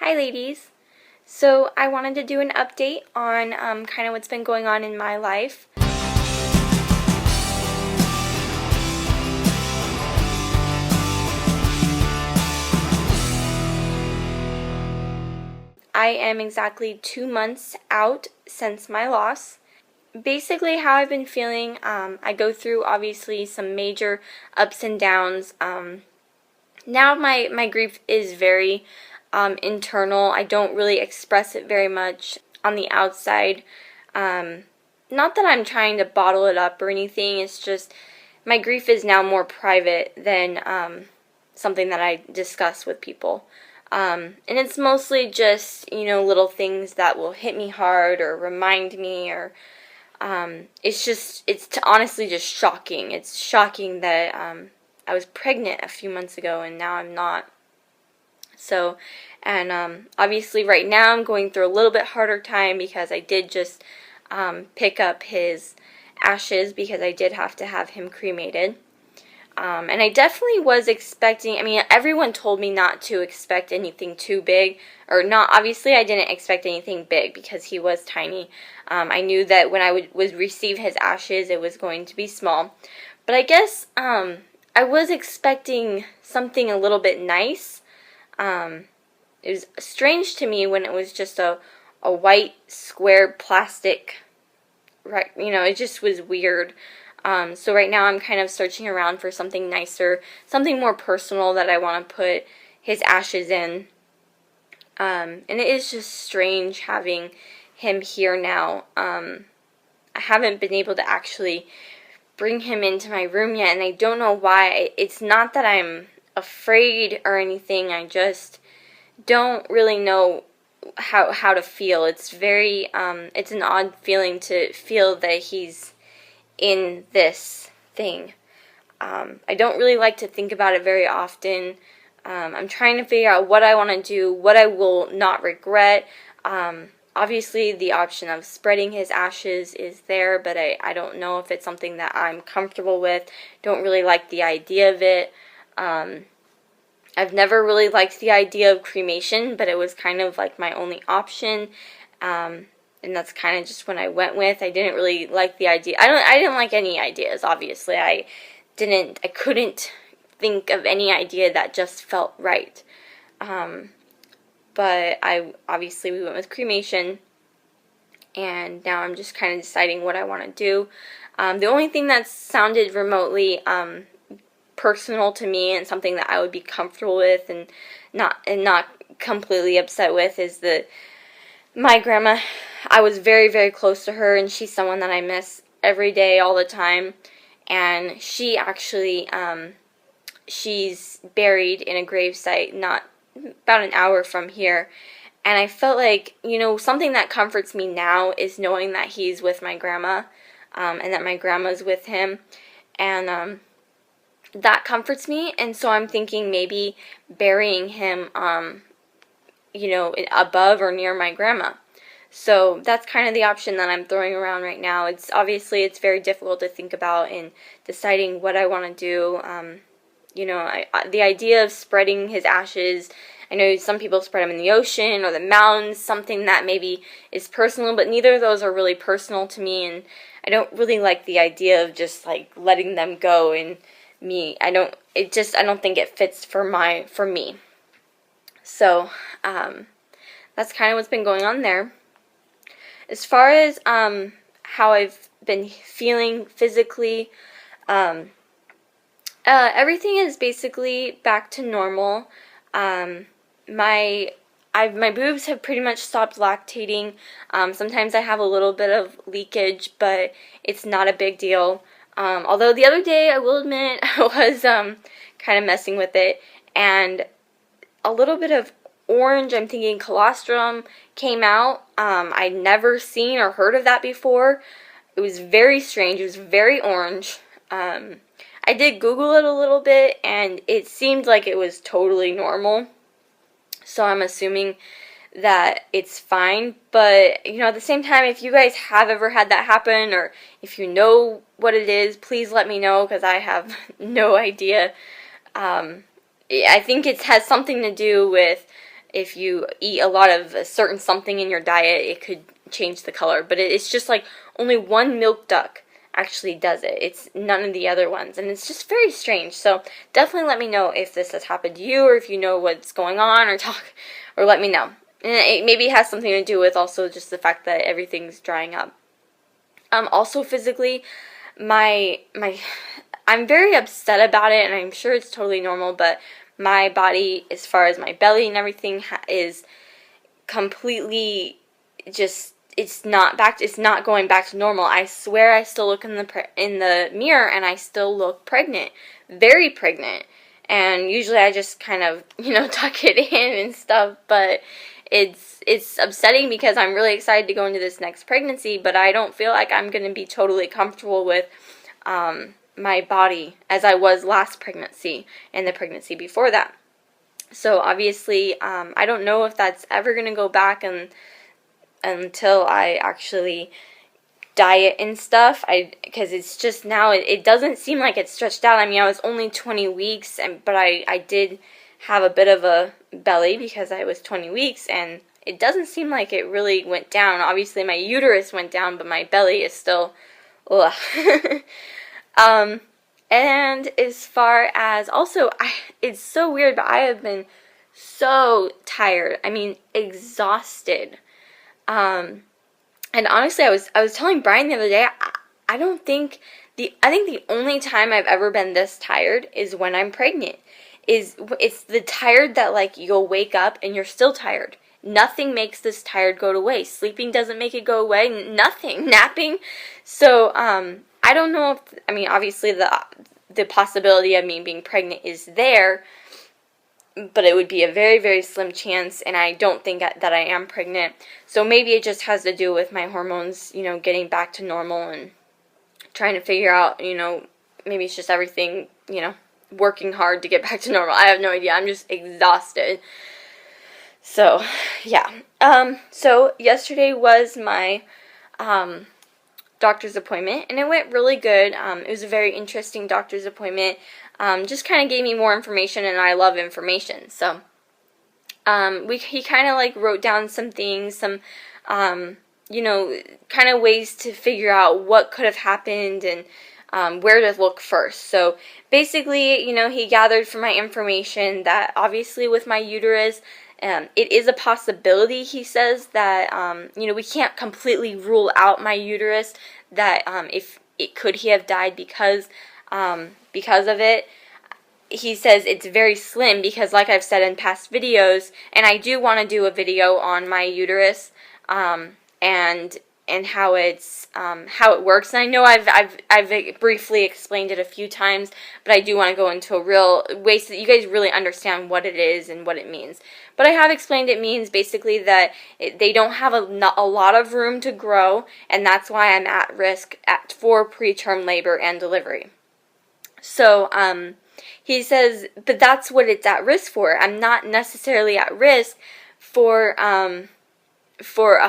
Hi ladies! So I wanted to do an update on kind of what's been going on in my life. I am exactly 2 months out since my loss. Basically how I've been feeling, I go through obviously some major ups and downs. Now my grief is very internal. I don't really express it very much on the outside. Not that I'm trying to bottle it up or anything, it's just my grief is now more private than something that I discuss with people. And it's mostly just, little things that will hit me hard or remind me, or it's honestly just shocking. It's shocking that I was pregnant a few months ago and now I'm not. So, and obviously right now I'm going through a little bit harder time because I did just pick up his ashes because I did have to have him cremated. And I definitely was expecting, everyone told me not to expect anything too big, or not, obviously I didn't expect anything big because he was tiny. I knew that when I would receive his ashes it was going to be small. But I guess I was expecting something a little bit nice. It was strange to me when it was just a white square plastic, right? It just was weird. So right now I'm kind of searching around for something nicer, something more personal that I want to put his ashes in. And it is just strange having him here now. I haven't been able to actually bring him into my room yet, and I don't know why. It's not that I'm afraid or anything, I just don't really know how to feel. It's very, it's an odd feeling to feel that he's in this thing. I don't really like to think about it very often. I'm trying to figure out what I want to do, what I will not regret. Obviously the option of spreading his ashes is there, but I don't know if it's something that I'm comfortable with. Don't really like the idea of it. I've never really liked the idea of cremation, but it was kind of like my only option. And that's kind of just what I went with. I didn't really like the idea. I didn't like any ideas, obviously. I couldn't think of any idea that just felt right. But obviously we went with cremation, and now I'm just kind of deciding what I want to do. The only thing that sounded remotely personal to me and something that I would be comfortable with and not completely upset with is my grandma. I was very, very close to her, and she's someone that I miss every day, all the time. And she actually, she's buried in a gravesite not about an hour from here. And I felt like, something that comforts me now is knowing that he's with my grandma, and that my grandma's with him. And that comforts me, and so I'm thinking maybe burying him, above or near my grandma. So that's kind of the option that I'm throwing around right now. It's very difficult to think about in deciding what I want to do. The idea of spreading his ashes, I know some people spread them in the ocean or the mountains, something that maybe is personal, but neither of those are really personal to me, and I don't really like the idea of just like letting them go and me. I don't think it fits for me. So, that's kind of what's been going on there. As far as how I've been feeling physically, everything is basically back to normal. My boobs have pretty much stopped lactating. Sometimes I have a little bit of leakage, but it's not a big deal. Although the other day, I will admit, I was kind of messing with it, and a little bit of orange, I'm thinking colostrum, came out. I'd never seen or heard of that before. It was very strange. It was very orange. I did Google it a little bit, and it seemed like it was totally normal. So I'm assuming that it's fine. But, at the same time, if you guys have ever had that happen, or if you know what it is, please let me know, because I have no idea. I think it has something to do with if you eat a lot of a certain something in your diet, it could change the color. But it's just like only one milk duck actually does it. It's none of the other ones, and it's just very strange. So definitely let me know if this has happened to you, or if you know what's going on, or let me know. And it maybe has something to do with also just the fact that everything's drying up. Also physically, I'm very upset about it, and I'm sure it's totally normal, but my body, as far as my belly and everything, is completely just, it's not going back to normal. I swear I still look in the mirror and I still look pregnant, very pregnant. And usually I just kind of, tuck it in and stuff, but it's upsetting because I'm really excited to go into this next pregnancy, but I don't feel like I'm going to be totally comfortable with my body as I was last pregnancy and the pregnancy before that. So obviously, I don't know if that's ever going to go back until I actually diet and stuff, because it's just now, it doesn't seem like it's stretched out. I mean, I was only 20 weeks, but I did have a bit of a belly because I was 20 weeks, and it doesn't seem like it really went down. Obviously, my uterus went down, but my belly is still, ugh. And as far as, also, it's so weird, but I have been so tired. I mean, exhausted. And honestly, I was telling Brian the other day, I think the only time I've ever been this tired is when I'm pregnant. It's the tired that, like, you'll wake up and you're still tired. Nothing makes this tired go away. Sleeping doesn't make it go away. Nothing. Napping. So, I don't know if, I mean, obviously the possibility of me being pregnant is there, but it would be a very, very slim chance, and I don't think that I am pregnant. So maybe it just has to do with my hormones, getting back to normal and trying to figure out, maybe it's just everything, working hard to get back to normal. I have no idea. I'm just exhausted. So, yeah. So yesterday was my doctor's appointment, and it went really good. It was a very interesting doctor's appointment. Just kind of gave me more information, and I love information. So, he kind of like wrote down some things, some, kind of ways to figure out what could have happened and where to look first. So basically, he gathered from my information that obviously with my uterus, it is a possibility, he says, that, we can't completely rule out my uterus, that if it could he have died because of it. He says it's very slim because, like I've said in past videos, and I do want to do a video on my uterus, and how how it works. And I know I've briefly explained it a few times, but I do want to go into a real way so that you guys really understand what it is and what it means. But I have explained it means basically that they don't have a lot of room to grow, and that's why I'm at risk for preterm labor and delivery. So, he says, but that's what it's at risk for. I'm not necessarily at risk for a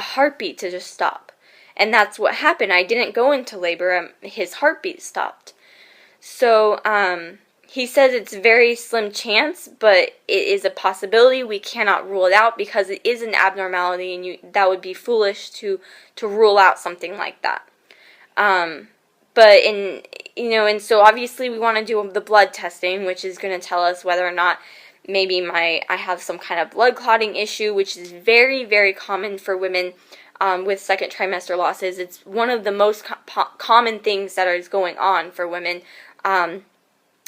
heartbeat to just stop. And that's what happened. I didn't go into labor. His heartbeat stopped. So, he says it's very slim chance, but it is a possibility. We cannot rule it out because it is an abnormality, and that would be foolish to rule out something like that. But and so obviously we want to do the blood testing, which is going to tell us whether or not maybe I have some kind of blood clotting issue, which is very, very common for women with second trimester losses. It's one of the most common things that is going on for women,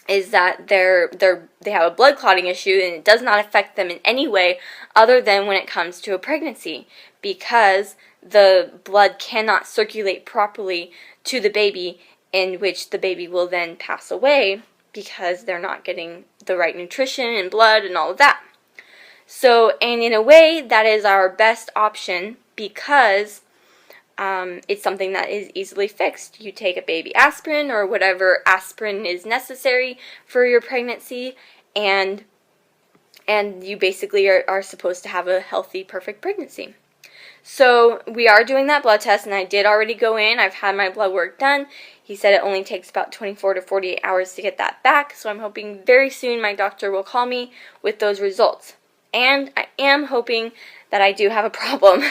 is that they have a blood clotting issue, and it does not affect them in any way other than when it comes to a pregnancy, because the blood cannot circulate properly to the baby, in which the baby will then pass away because they're not getting the right nutrition and blood and all of that. So, and in a way, that is our best option because it's something that is easily fixed. You take a baby aspirin or whatever aspirin is necessary for your pregnancy, and you basically are supposed to have a healthy, perfect pregnancy. So we are doing that blood test, and I did already go in. I've had my blood work done. He said it only takes about 24 to 48 hours to get that back, so I'm hoping very soon my doctor will call me with those results. And I am hoping that I do have a problem,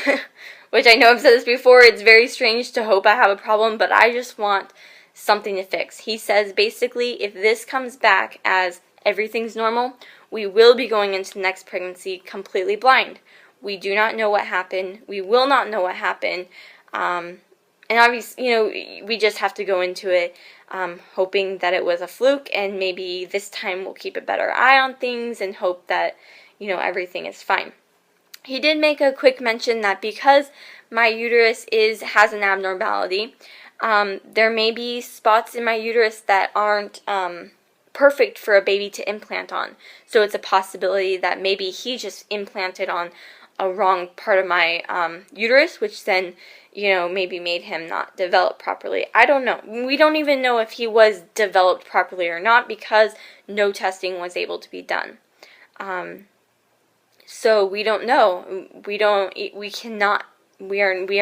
which I know I've said this before. It's very strange to hope I have a problem, but I just want something to fix. He says basically if this comes back as everything's normal, we will be going into the next pregnancy completely blind. We do not know what happened. We will not know what happened. And obviously, we just have to go into it hoping that it was a fluke, and maybe this time we'll keep a better eye on things and hope that, everything is fine. He did make a quick mention that because my uterus has an abnormality, there may be spots in my uterus that aren't perfect for a baby to implant on. So it's a possibility that maybe he just implanted on a wrong part of my uterus, which then, maybe made him not develop properly. I don't know. We don't even know if he was developed properly or not because no testing was able to be done. So we don't know. We are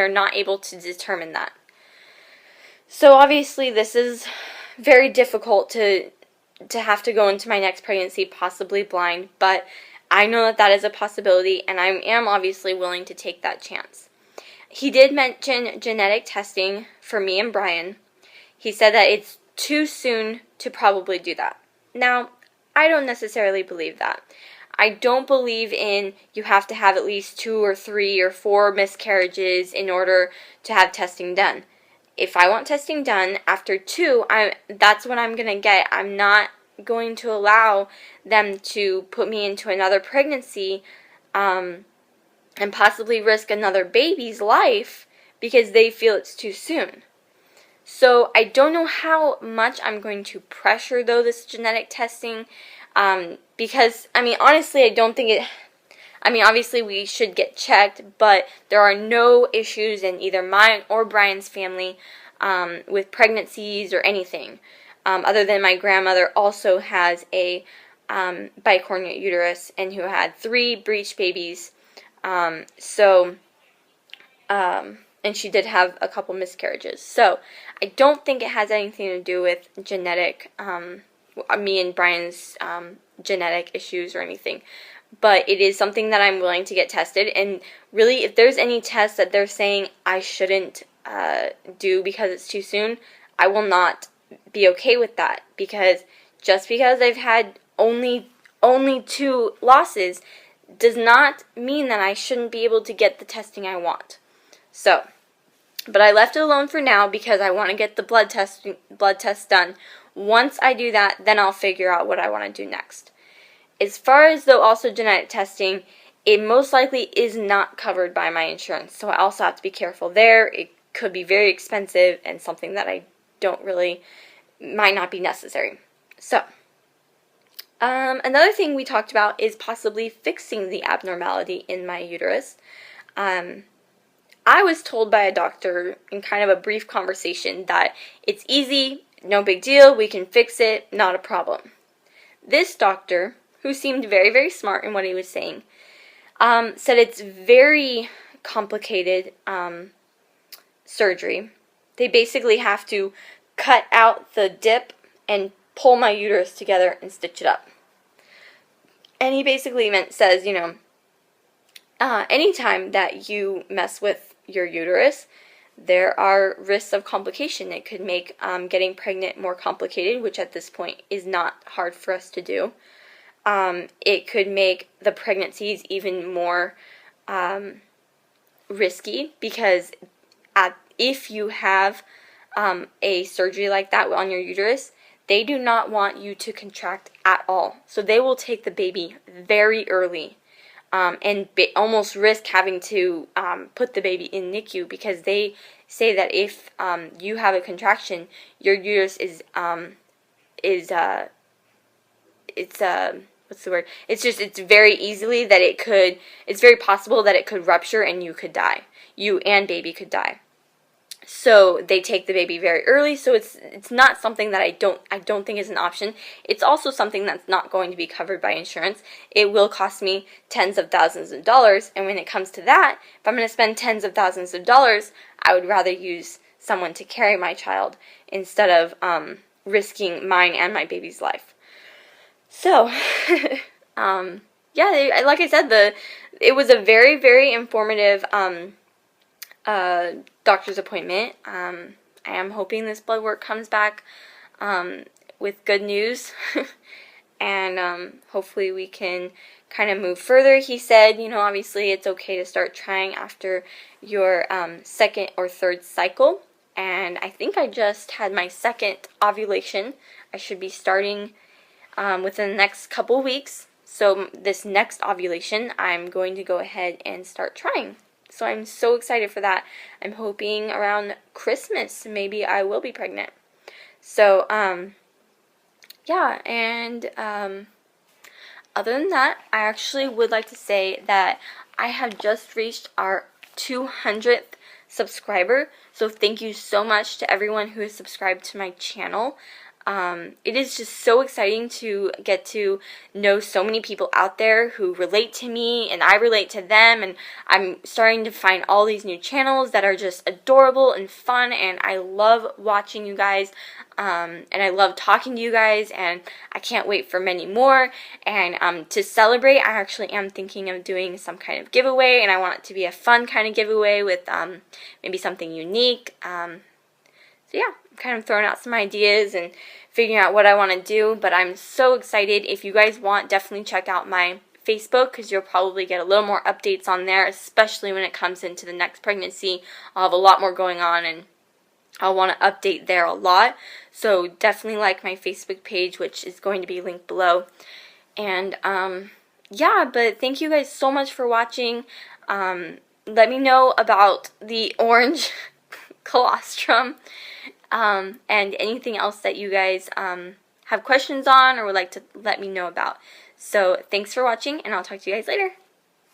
not able to determine that. So obviously this is very difficult to have to go into my next pregnancy possibly blind, but I know that is a possibility, and I am obviously willing to take that chance. He did mention genetic testing for me and Brian. He said that it's too soon to probably do that. Now, I don't necessarily believe that. I don't believe in you have to have at least 2 or 3 or 4 miscarriages in order to have testing done. If I want testing done after 2, that's what I'm going to get. I'm not going to allow them to put me into another pregnancy and possibly risk another baby's life because they feel it's too soon. So I don't know how much I'm going to pressure, though, this genetic testing because, honestly, I don't think it... obviously we should get checked, but there are no issues in either mine or Brian's family with pregnancies or anything. Other than my grandmother also has a bicornuate uterus and who had 3 breech babies. And she did have a couple miscarriages. So I don't think it has anything to do with genetic, me and Brian's genetic issues or anything. But it is something that I'm willing to get tested. And really, if there's any test that they're saying I shouldn't do because it's too soon, I will not be okay with that. Because just because I've had only 2 losses does not mean that I shouldn't be able to get the testing I want. So, but I left it alone for now because I want to get the blood test done. Once I do that, then I'll figure out what I want to do next. As far as, though, also genetic testing, it most likely is not covered by my insurance. So I also have to be careful there. It could be very expensive and something that I might not be necessary. So, another thing we talked about is possibly fixing the abnormality in my uterus. I was told by a doctor in kind of a brief conversation that it's easy, no big deal, we can fix it, not a problem. This doctor, who seemed very, very smart in what he was saying, said it's very complicated surgery. They basically have to cut out the dip and pull my uterus together and stitch it up. And he basically says, anytime that you mess with your uterus, there are risks of complication. It could make getting pregnant more complicated, which at this point is not hard for us to do. It could make the pregnancies even more risky because if you have a surgery like that on your uterus, they do not want you to contract at all. So they will take the baby very early and almost risk having to put the baby in NICU because they say that if you have a contraction, your uterus what's the word? It's very easily that it's very possible that it could rupture and you could die. You and baby could die. So they take the baby very early, so it's not something that I don't think is an option. It's also something that's not going to be covered by insurance. It will cost me tens of thousands of dollars, and when it comes to that, if I'm going to spend tens of thousands of dollars, I would rather use someone to carry my child instead of risking mine and my baby's life. So, yeah, like I said, it was a very, very informative doctor's appointment. I am hoping this blood work comes back with good news, and hopefully we can kind of move further. He said, you know, obviously it's okay to start trying after your second or third cycle, and I think I just had my second ovulation. I should be starting within the next couple weeks. So this next ovulation, I'm going to go ahead and start trying. So I'm so excited for that. I'm hoping around Christmas, maybe I will be pregnant. So, yeah, and other than that, I actually would like to say that I have just reached our 200th subscriber. So thank you so much to everyone who has subscribed to my channel. It is just so exciting to get to know so many people out there who relate to me and I relate to them, and I'm starting to find all these new channels that are just adorable and fun, and I love watching you guys, and I love talking to you guys, and I can't wait for many more. And to celebrate, I actually am thinking of doing some kind of giveaway, and I want it to be a fun kind of giveaway with maybe something unique. So yeah, I'm kind of throwing out some ideas and figuring out what I want to do, but I'm so excited. If you guys want, definitely check out my Facebook, because you'll probably get a little more updates on there, especially when it comes into the next pregnancy. I'll have a lot more going on, and I'll want to update there a lot. So definitely like my Facebook page, which is going to be linked below. And yeah, but thank you guys so much for watching. Let me know about the orange colostrum. And anything else that you guys have questions on or would like to let me know about. So thanks for watching, and I'll talk to you guys later.